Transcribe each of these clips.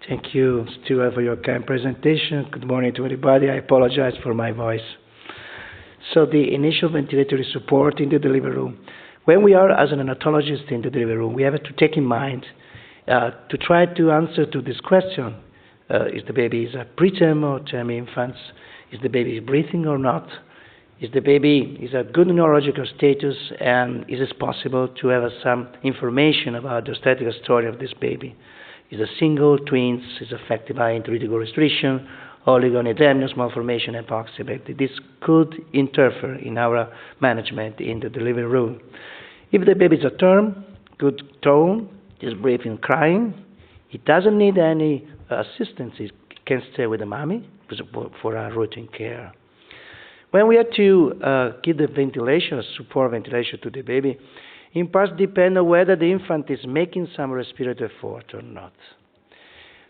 Thank you, Stuart, for your kind presentation. Good morning to everybody. I apologize for my voice. So the initial ventilatory support in the delivery room. When we are as an neonatologist in the delivery room, we have to take in mind to try to answer to this question. Is the baby a preterm or term infant? Is the baby breathing or not? Is the baby a good neurological status? And is it possible to have some information about the statistical story of this baby? Is a single, twins, is affected by intrauterine restriction, oligonetemnius, malformation, hypoxia. This could interfere in our management in the delivery room. If the baby is a term, good tone, is breathing, crying, it doesn't need any assistance. It can stay with the mommy for a routine care. When we have to give the ventilation, support ventilation to the baby, in part depend on whether the infant is making some respiratory effort or not.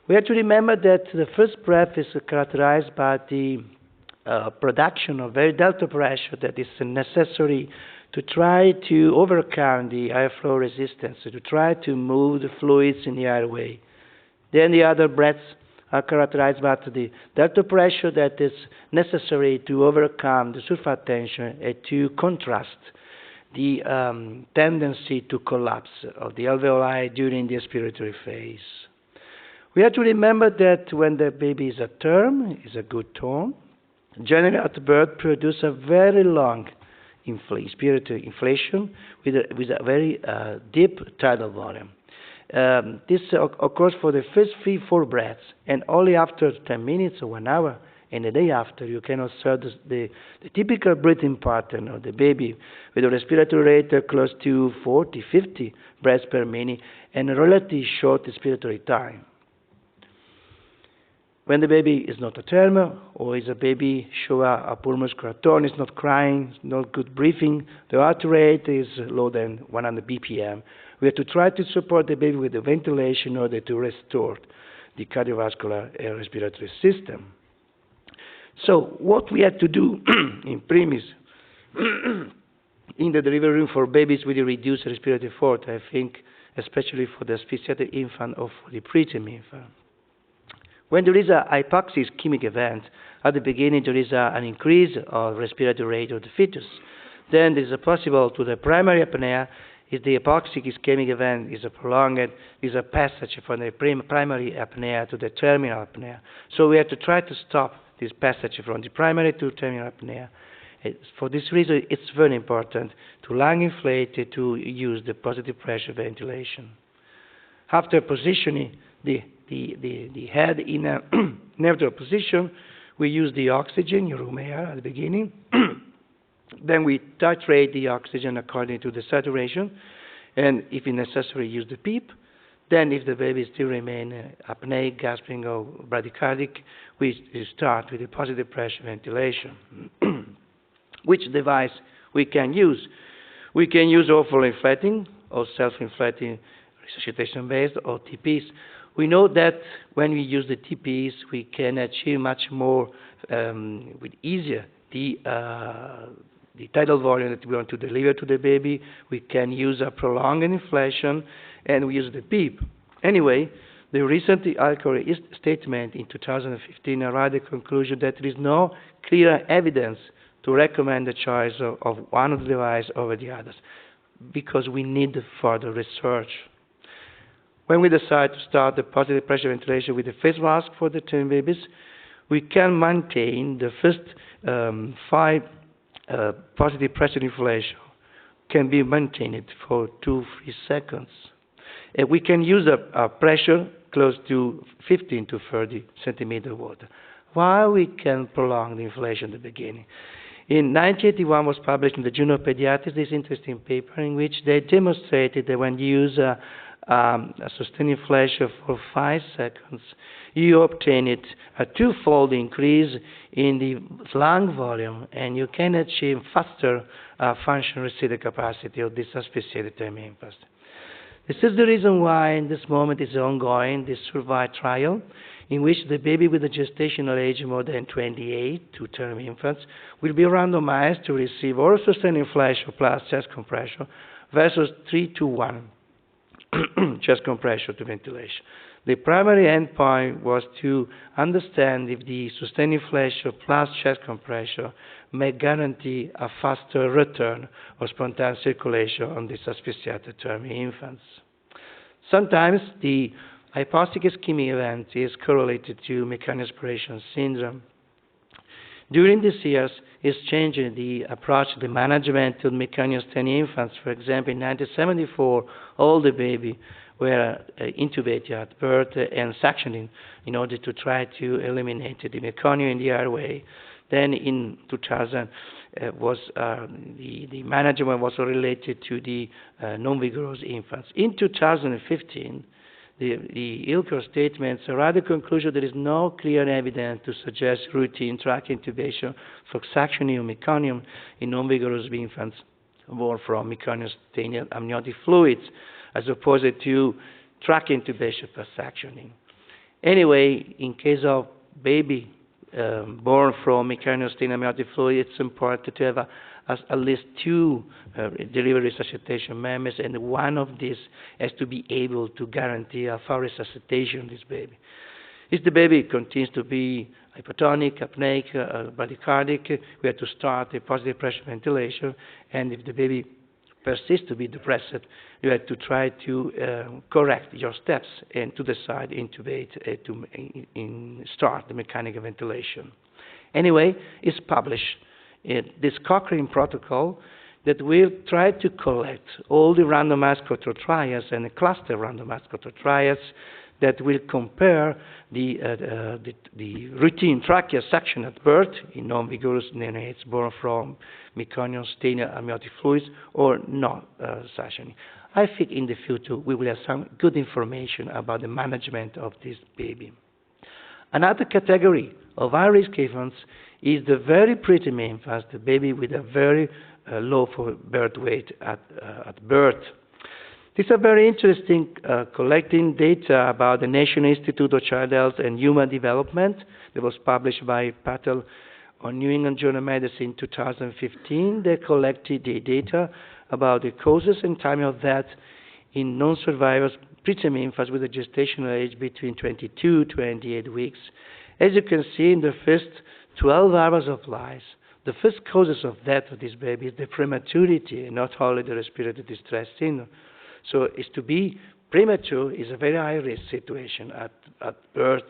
We have to remember that the first breath is characterized by the production of very delta pressure that is necessary to try to overcome the airflow resistance, to try to move the fluids in the airway. Then the other breaths are characterized by the delta pressure that is necessary to overcome the surface tension and to contrast the tendency to collapse of the alveoli during the expiratory phase. We have to remember that when the baby is a term, is a good tone, generally at birth produce a very long expiratory inflation with a very deep tidal volume. This occurs for the first 3-4 breaths, and only after 10 minutes or 1 hour and the day after, you can observe the typical breathing pattern of the baby with a respiratory rate close to 40, 50 breaths per minute and a relatively short expiratory time. When the baby is not a term or is a baby show a poor muscular tone, is not crying, not good breathing, the heart rate is lower than 100 BPM. We have to try to support the baby with the ventilation in order to restore the cardiovascular and respiratory system. So what we have to do in premise in the delivery room for babies with a reduced respiratory effort, I think, especially for the asphyxiated infant or for the preterm infant. When there is a hypoxic ischemic event, at the beginning there is an increase of respiratory rate of the fetus. Then there is a possible to the primary apnea. If the hypoxic ischemic event is a prolonged, is a passage from the primary apnea to the terminal apnea. So we have to try to stop this passage from the primary to terminal apnea. For this reason, it's very important to lung inflate to use the positive pressure ventilation. After positioning the head in a neutral position, we use the oxygen, room air at the beginning. Then we titrate the oxygen according to the saturation, and if necessary, use the PEEP. Then if the baby still remain apneic, gasping, or bradycardic, we start with the positive pressure ventilation. Which device we can use? We can use awful inflating or self-inflating resuscitation-based or TPs. We know that when we use the TPs, we can achieve much more with easier the tidal volume that we want to deliver to the baby. We can use a prolonged inflation, and we use the PEEP. Anyway, the recent ALCOR statement in 2015 arrived at the conclusion that there is no clear evidence to recommend the choice of one of the devices over the others, because we need further research. When we decide to start the positive pressure ventilation with the face mask for the term babies, we can maintain the first 5 positive pressure inflation can be maintained for 2-3 seconds. And we can use a pressure close to 15 to 30 centimeter water, while we can prolong the inflation at the beginning. In 1981 was published in the Journal of Pediatrics this interesting paper in which they demonstrated that when you use a sustained inflation for 5 seconds, you obtain a 2-fold increase in the lung volume, and you can achieve faster functional residual capacity of this asphyxiated term infant. This is the reason why in this moment is ongoing this SURVIVE trial, in which the baby with a gestational age more than 28 to term infants will be randomized to receive oral sustained inflation plus chest compression versus 3-to-1 chest compression to ventilation. The primary endpoint was to understand if the sustained inflation plus chest compression may guarantee a faster return of spontaneous circulation on these asphyxiated term infants. Sometimes the hypoxic ischemic event is correlated to mechanical aspiration syndrome. During these years, it's changing the approach to the management of mechanical infants. For example, in 1974, all the babies were intubated at birth and suctioning in order to try to eliminate the meconium in the airway. Then in 2000, the management was related to the non-vigorous infants. In 2015, the ILCO statements arrived at the conclusion there is no clear evidence to suggest routine tract intubation for suctioning of meconium in non-vigorous infants born from meconium-stained amniotic fluids, as opposed to tract intubation for suctioning. Anyway, in case of baby born from meconium-stained amniotic fluid, it's important to have at least two delivery resuscitation members, and one of these has to be able to guarantee a full resuscitation of this baby. If the baby continues to be hypotonic, apneic, bradycardic, we have to start a positive pressure ventilation, and if the baby persists to be depressed, you have to try to correct your steps and to decide intubate to start the mechanical ventilation. Anyway, it's published this Cochrane protocol that will try to collect all the randomized control trials and the cluster randomized control trials that will compare the routine tracheal suction at birth in non-vigorous neonates born from meconium-stained amniotic fluids or not suctioning. I think in the future we will have some good information about the management of this baby. Another category of high-risk infants is the very preterm infants, the baby with a very low birth weight at birth. These are very interesting collecting data about the National Institute of Child Health and Human Development that was published by Patel on New England Journal of Medicine in 2015. They collected the data about the causes and time of death in non-survivors, preterm infants with a gestational age between 22 to 28 weeks. As you can see, in the first 12 hours of life, the first causes of death of this baby is the prematurity and not only the respiratory distress syndrome. So it's to be premature is a very high-risk situation at birth.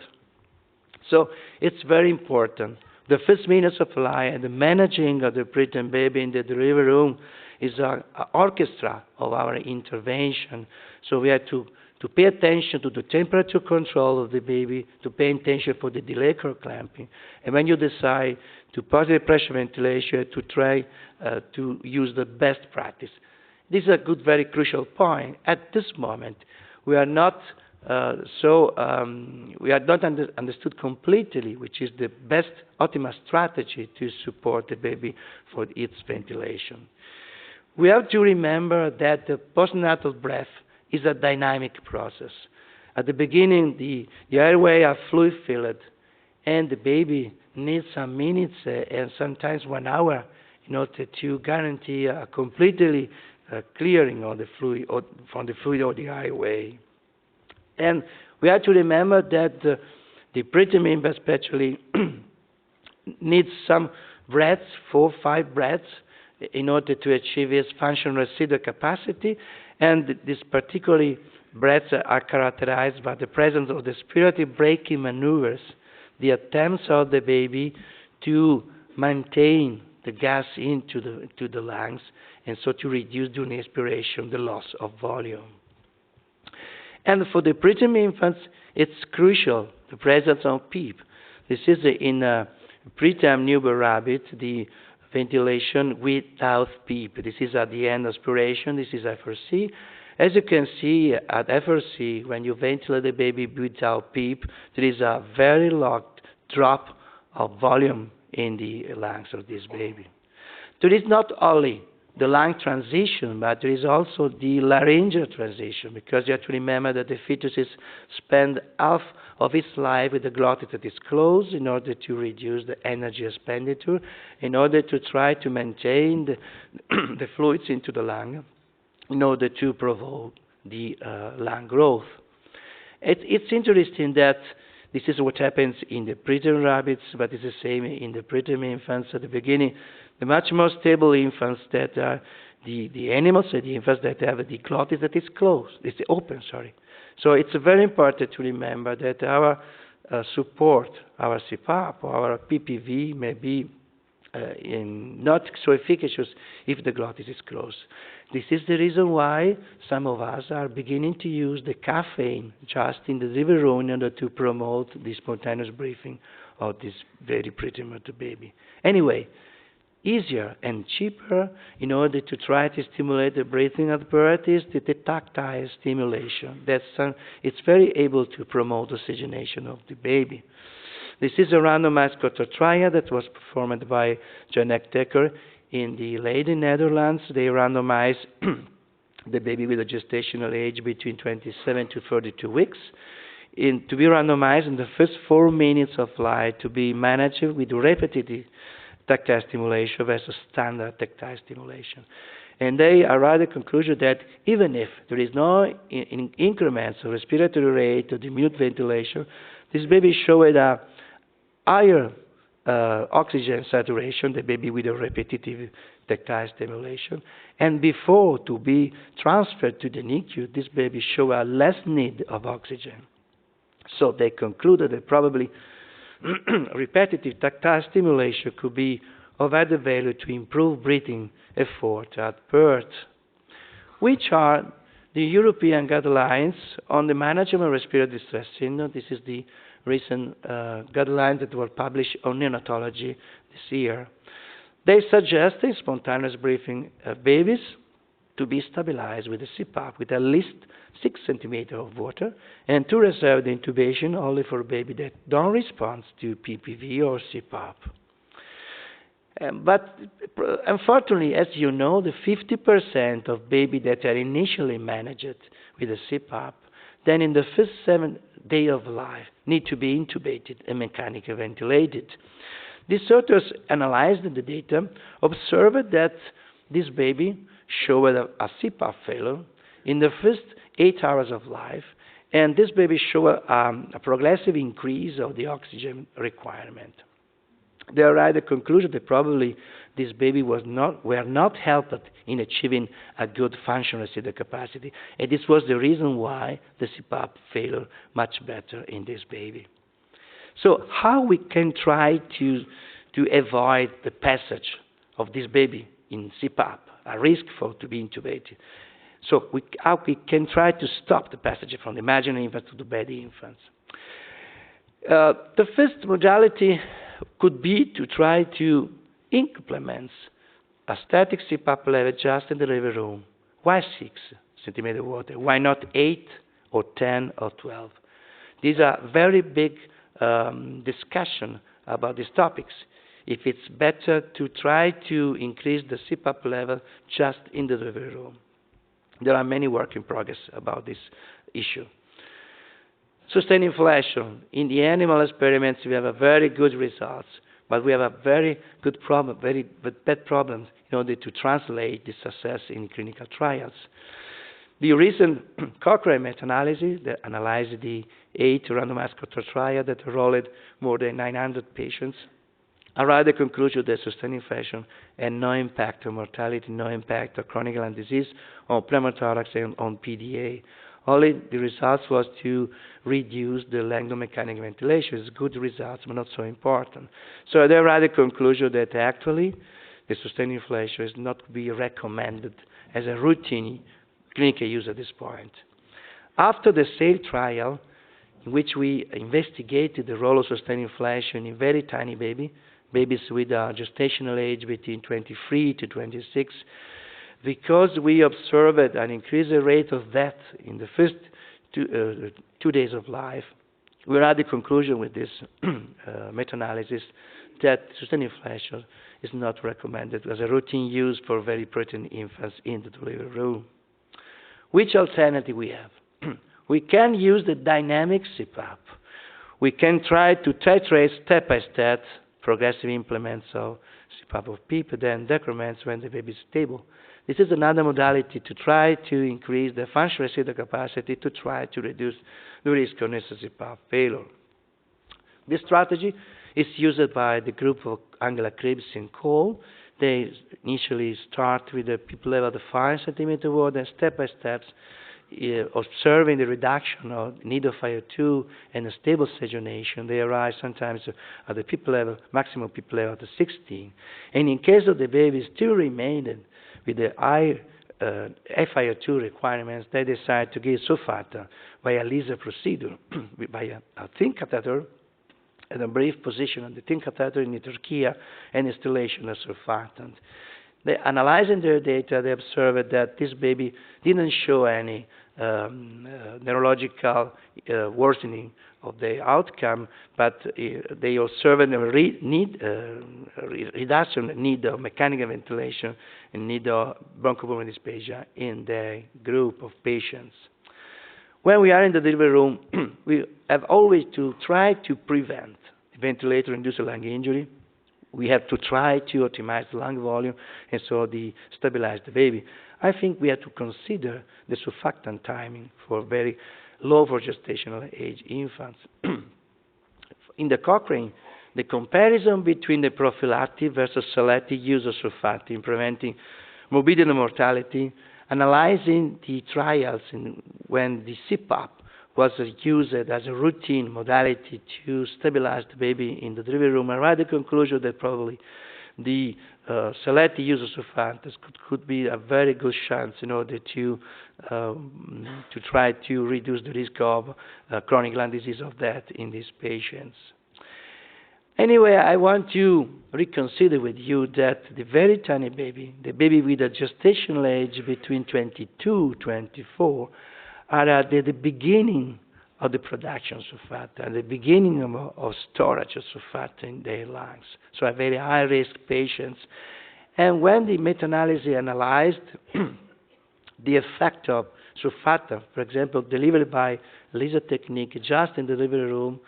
So it's very important. The first minutes of life and the managing of the preterm baby in the delivery room is an orchestra of our intervention. So we have to pay attention to the temperature control of the baby, to pay attention for the delay curve clamping. And when you decide to positive pressure ventilation, to try to use the best practice. This is a good, very crucial point. At this moment, we are not understood completely which is the best optimal strategy to support the baby for its ventilation. We have to remember that the postnatal breath is a dynamic process. At the beginning, the airway are fluid-filled, and the baby needs some minutes and sometimes 1 hour in order to guarantee a completely clearing of the fluid from the fluid of the airway. And we have to remember that the preterm infant especially needs some breaths, 4 or 5 breaths, in order to achieve its functional residual capacity. And these particularly breaths are characterized by the presence of the respiratory braking maneuvers, the attempts of the baby to maintain the gas into the lungs, and so to reduce during expiration the loss of volume. And for the preterm infants, it's crucial, the presence of PEEP. This is in preterm newborn rabbit, the ventilation without PEEP. This is at the end aspiration. This is FRC. As you can see at FRC, when you ventilate the baby without PEEP, there is a very large drop of volume in the lungs of this baby. There is not only the lung transition, but there is also the laryngeal transition, because you have to remember that the fetuses spend half of its life with the glottis that is closed in order to reduce the energy expenditure, in order to try to maintain the fluids into the lung, in order to provoke the lung growth. It's interesting that this is what happens in the preterm rabbits, but it's the same in the preterm infants. At the beginning, the much more stable infants that are the animals, the infants that have the glottis that is closed, it's open, sorry. So it's very important to remember that our support, our CPAP, or our PPV may be not so efficacious if the glottis is closed. This is the reason why some of us are beginning to use the caffeine just in the delivery room in order to promote the spontaneous breathing of this very premature baby. Anyway, easier and cheaper in order to try to stimulate the breathing at birth is the tactile stimulation. It's very able to promote oxygenation of the baby. This is a randomized controlled trial that was performed by Gianluca in the late Netherlands. They randomized the baby with a gestational age between 27 to 32 weeks to be randomized in the first 4 minutes of life to be managed with repetitive tactile stimulation versus standard tactile stimulation. And they arrived at the conclusion that even if there is no increments of respiratory rate or the minute ventilation, this baby showed a higher oxygen saturation, the baby with a repetitive tactile stimulation. And before to be transferred to the NICU, this baby showed a less need of oxygen. So they concluded that probably repetitive tactile stimulation could be of added value to improve breathing effort at birth, which are the European guidelines on the management of respiratory distress syndrome. This is the recent guidelines that were published on neonatology this year. They suggest in spontaneous breathing babies to be stabilized with a CPAP with at least 6 centimeters of water, and to reserve the intubation only for babies that don't respond to PPV or CPAP. But unfortunately, as you know, the 50% of babies that are initially managed with a CPAP, then in the first 7 days of life, need to be intubated and mechanically ventilated. These authors analyzed the data, observed that this baby showed a CPAP failure in the first 8 hours of life, and this baby showed a progressive increase of the oxygen requirement. They arrived at the conclusion that probably this baby were not helped in achieving a good functional residual capacity, and this was the reason why the CPAP failed much better in this baby. So how we can try to avoid the passage of this baby in CPAP, a risk for to be intubated? So how we can try to stop the passage from the imaginary infant to the bed infants? The first modality could be to try to implement a static CPAP level just in the delivery room. Why 6 centimeters of water? Why not 8 or 10 or 12? These are very big discussion about these topics. If it's better to try to increase the CPAP level just in the delivery room. There are many work in progress about this issue. Sustained inflation. In the animal experiments, we have a very good results, but we have a very good problem, very bad problems in order to translate the success in clinical trials. The recent Cochrane meta-analysis that analyzed the 8 randomized control trial that enrolled more than 900 patients arrived at the conclusion that sustained inflation had no impact on mortality, no impact on chronic lung disease, on pneumothorax, and on PDA. Only the results was to reduce the length of mechanical ventilation. It's good results, but not so important. So they arrived at the conclusion that actually the sustained inflation is not to be recommended as a routine clinical use at this point. After the SAIL trial, in which we investigated the role of sustained inflation in very tiny babies with a gestational age between 23 to 26, because we observed an increased rate of death in the first 2 days of life, we are at the conclusion with this meta-analysis that sustained inflation is not recommended as a routine use for very preterm infants in the delivery room. Which alternative we have? We can use the dynamic CPAP. We can try to titrate step by step progressive implements of CPAP of PEEP, then decrements when the baby is stable. This is another modality to try to increase the functional residual capacity to try to reduce the risk of necessary valve failure. This strategy is used by the group of Angela Krebs and Cole. They initially start with a PIP level of 5 centimeter word, and step by step, observing the reduction of need of IO2 and a stable oxygenation, they arrive sometimes at the PIP level, maximum PIP level of 16. And in case of the baby still remaining with the high FiO2 requirements, they decide to give surfactant by a laser procedure, by a thin catheter, and a brief position on the thin catheter in the trachea and installation of surfactant. They analyzing their data, they observed that this baby didn't show any neurological worsening of the outcome, but they observed a reduction in need of mechanical ventilation and need of bronchopulmonary dysphagia in the group of patients. When we are in the delivery room, we have always to try to prevent ventilator-induced lung injury. We have to try to optimize the lung volume and so stabilize the baby. I think we have to consider the surfactant timing for very low for gestational age infants. In the Cochrane, the comparison between the prophylactic versus selective use of surfactant in preventing morbidity and mortality, analyzing the trials when the CPAP was used as a routine modality to stabilize the baby in the delivery room, I arrived at the conclusion that probably the selective use of surfactants could be a very good chance in order to try to reduce the risk of chronic lung disease of death in these patients. Anyway, I want to reconsider with you that the very tiny baby, the baby with a gestational age between 22 and 24, are at the beginning of the production of surfactant, at the beginning of storage of surfactant in their lungs. So are very high-risk patients. And when the meta-analysis analyzed the effect of surfactant, for example, delivered by laser technique just in the delivery room,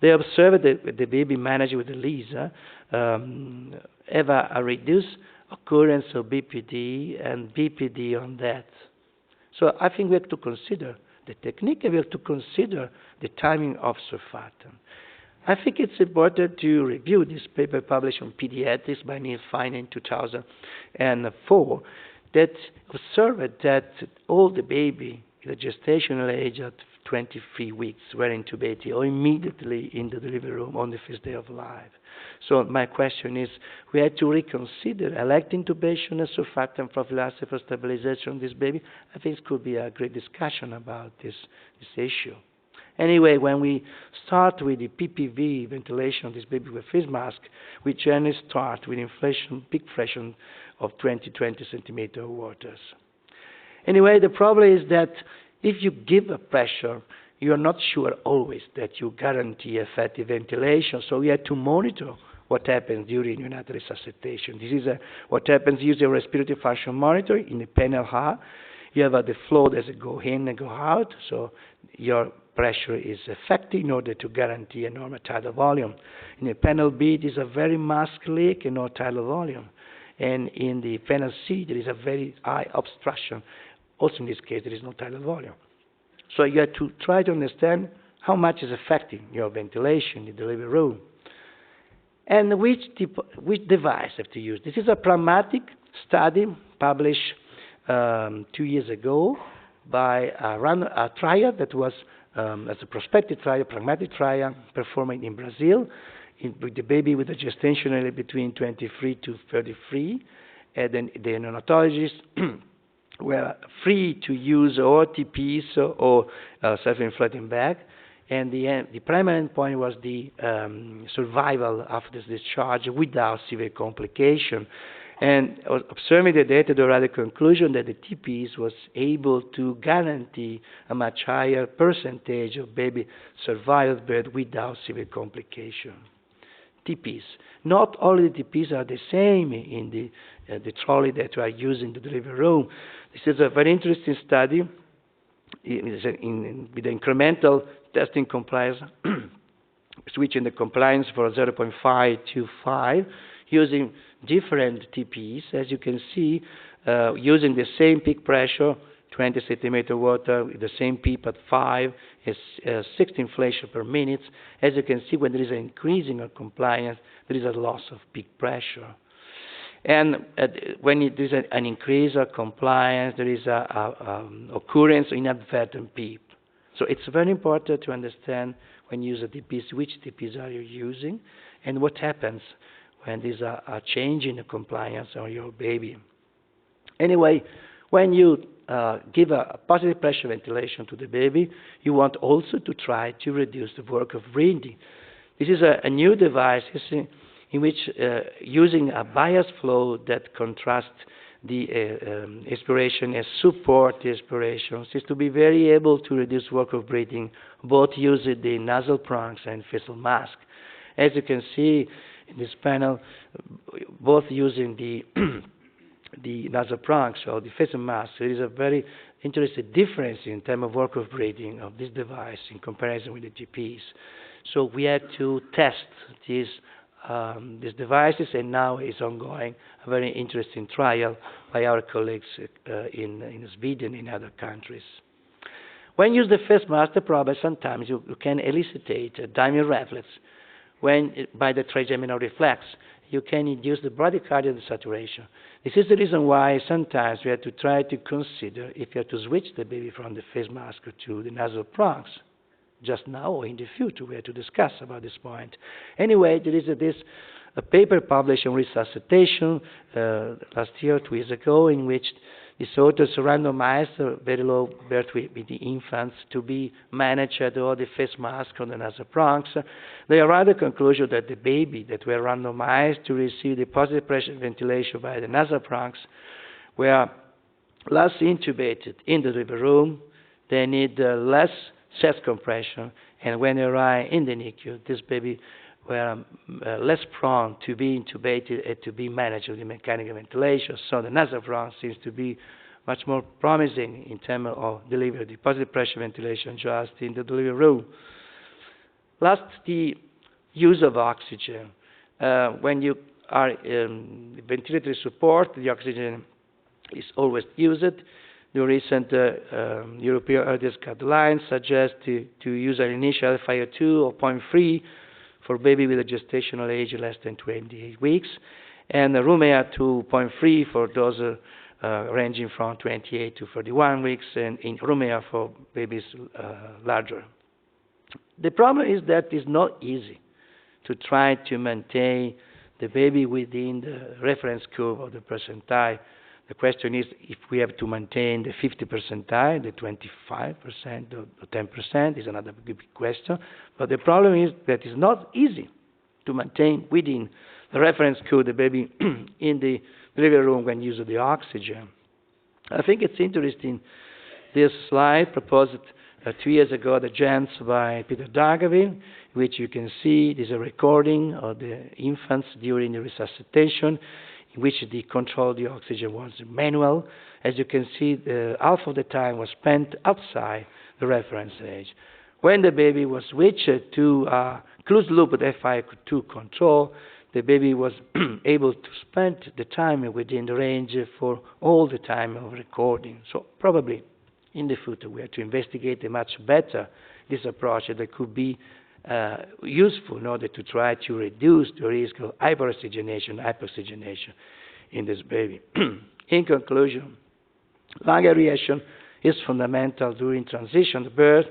they observed that the baby managed with the laser have a reduced occurrence of BPD and BPD on death. So I think we have to consider the technique and we have to consider the timing of surfactant. I think it's important to review this paper published on Pediatrics by Neil Fine in 2004 that observed that all the baby in the gestational age at 23 weeks were intubated or immediately in the delivery room on the first day of life. So my question is, we had to reconsider elective intubation and surfactant prophylaxis for stabilization of this baby. I think it could be a great discussion about this issue. Anyway, when we start with the PPV ventilation of this baby with face mask, we generally start with peak inflation of 20 centimeter waters. Anyway, the problem is that if you give a pressure, you are not sure always that you guarantee effective ventilation, so we have to monitor what happens during unilateral resuscitation. This is what happens using a respiratory function monitor in the panel R. You have the flow that go in and go out, so your pressure is effective in order to guarantee a normal tidal volume. In the panel B, it is a very mask leak and no tidal volume. And in the panel C, there is a very high obstruction. Also in this case, there is no tidal volume. So you have to try to understand how much is affecting your ventilation in the delivery room. And which device have to use. This is a pragmatic study published 2 years ago by a trial that was as a prospective trial, pragmatic trial, performed in Brazil with the baby with a gestational age between 23 to 33. And then the neonatologists were free to use or TPs or self-inflating bag. And the primary endpoint was the survival after discharge without severe complication. And observing the data, they arrived at the conclusion that the TPs was able to guarantee a much higher percentage of baby survival but without severe complication. TPs. Not all the TPs are the same in the trolley that we are using in the delivery room. This is a very interesting study with the incremental testing compliance, switching the compliance for 0.5 to 5, using different TPs. As you can see, using the same peak pressure, 20 centimeter water, with the same PEEP at 5, is 6 inflation per minute. As you can see, when there is an increasing of compliance, there is a loss of peak pressure. And when there is an increase of compliance, there is an occurrence of inadvertent PEEP. So it's very important to understand when you use a DPs, which DPs are you using, and what happens when there's a change in the compliance of your baby. Anyway, when you give a positive pressure ventilation to the baby, you want also to try to reduce the work of breathing. This is a new device in which using a bias flow that contrasts the expiration and support the expiration is to be very able to reduce work of breathing, both using the nasal prongs and facial mask. As you can see in this panel, both using the the nasal prongs or the facial mask, there is a very interesting difference in terms of work of breathing of this device in comparison with the GPs. So we had to test these devices, and now is ongoing a very interesting trial by our colleagues in Sweden and in other countries. When you use the face mask, the problem sometimes you can elicitate a diamond reflex. By the trigeminal reflex, you can induce the bradycardial saturation. This is the reason why sometimes we have to try to consider if you have to switch the baby from the face mask to the nasal prongs. Just now or in the future, we have to discuss about this point. Anyway, there is a paper published on resuscitation last year, 2 years ago, in which these authors randomized very low birth weight with the infants to be managed at all the face mask on the nasal prongs. They arrived at the conclusion that the baby that were randomized to receive the positive pressure ventilation by the nasal prongs were less intubated in the delivery room. They need less chest compression, and when they arrive in the NICU, this baby were less prone to be intubated and to be managed with the mechanical ventilation. So the nasal prong seems to be much more promising in terms of delivery of the positive pressure ventilation just in the delivery room. Last, the use of oxygen. When you are ventilatory support, the oxygen is always used. The recent European RDS guidelines suggest to use an initial FiO2 of 0.3 for baby with a gestational age less than 28 weeks, and a room air to 0.3 for those ranging from 28 to 31 weeks, and in room air for babies larger. The problem is that it's not easy to try to maintain the baby within the reference curve of the percentile. The question is if we have to maintain the 50 percentile, the 25%, or the 10% is another big question. But the problem is that it's not easy to maintain within the reference curve the baby in the delivery room when using the oxygen. I think it's interesting, this slide proposed 2 years ago, the jENS by Peter Dargaville, which you can see there's a recording of the infants during the resuscitation, in which the control of the oxygen was manual. As you can see, half of the time was spent outside the reference age. When the baby was switched to closed-loop FiO2 control, the baby was able to spend the time within the range for all the time of recording. So probably in the future we have to investigate much better this approach that could be useful in order to try to reduce the risk of hyperoxygenation, hypoxygenation in this baby. In conclusion, lung aeration is fundamental during transition to birth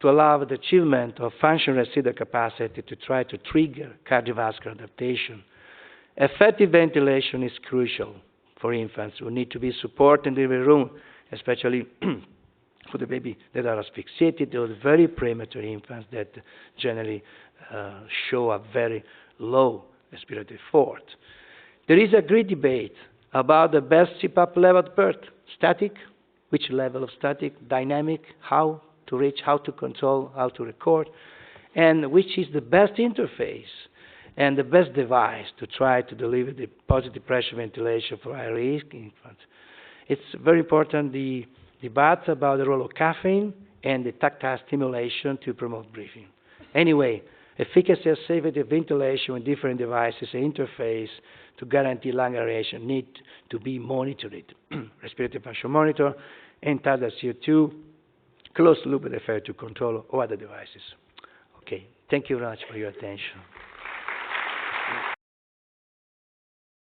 to allow the achievement of functional residual capacity to try to trigger cardiovascular adaptation. Effective ventilation is crucial for infants who need to be supported in the delivery room, especially for the baby that are asphyxiated or very premature infants that generally show a very low respiratory force. There is a great debate about the best CPAP level at birth. Static, which level of static, dynamic, how to reach, how to control, how to record, and which is the best interface and the best device to try to deliver the positive pressure ventilation for high-risk infants. It's very important, the debate about the role of caffeine and the tactile stimulation to promote breathing. Anyway, Efficacy and safety of ventilation with different devices and interface to guarantee lung aeration need to be monitored. Respiratory function monitor and target CO2, closed loop with effect to control or other devices. Okay, thank you very much for your attention.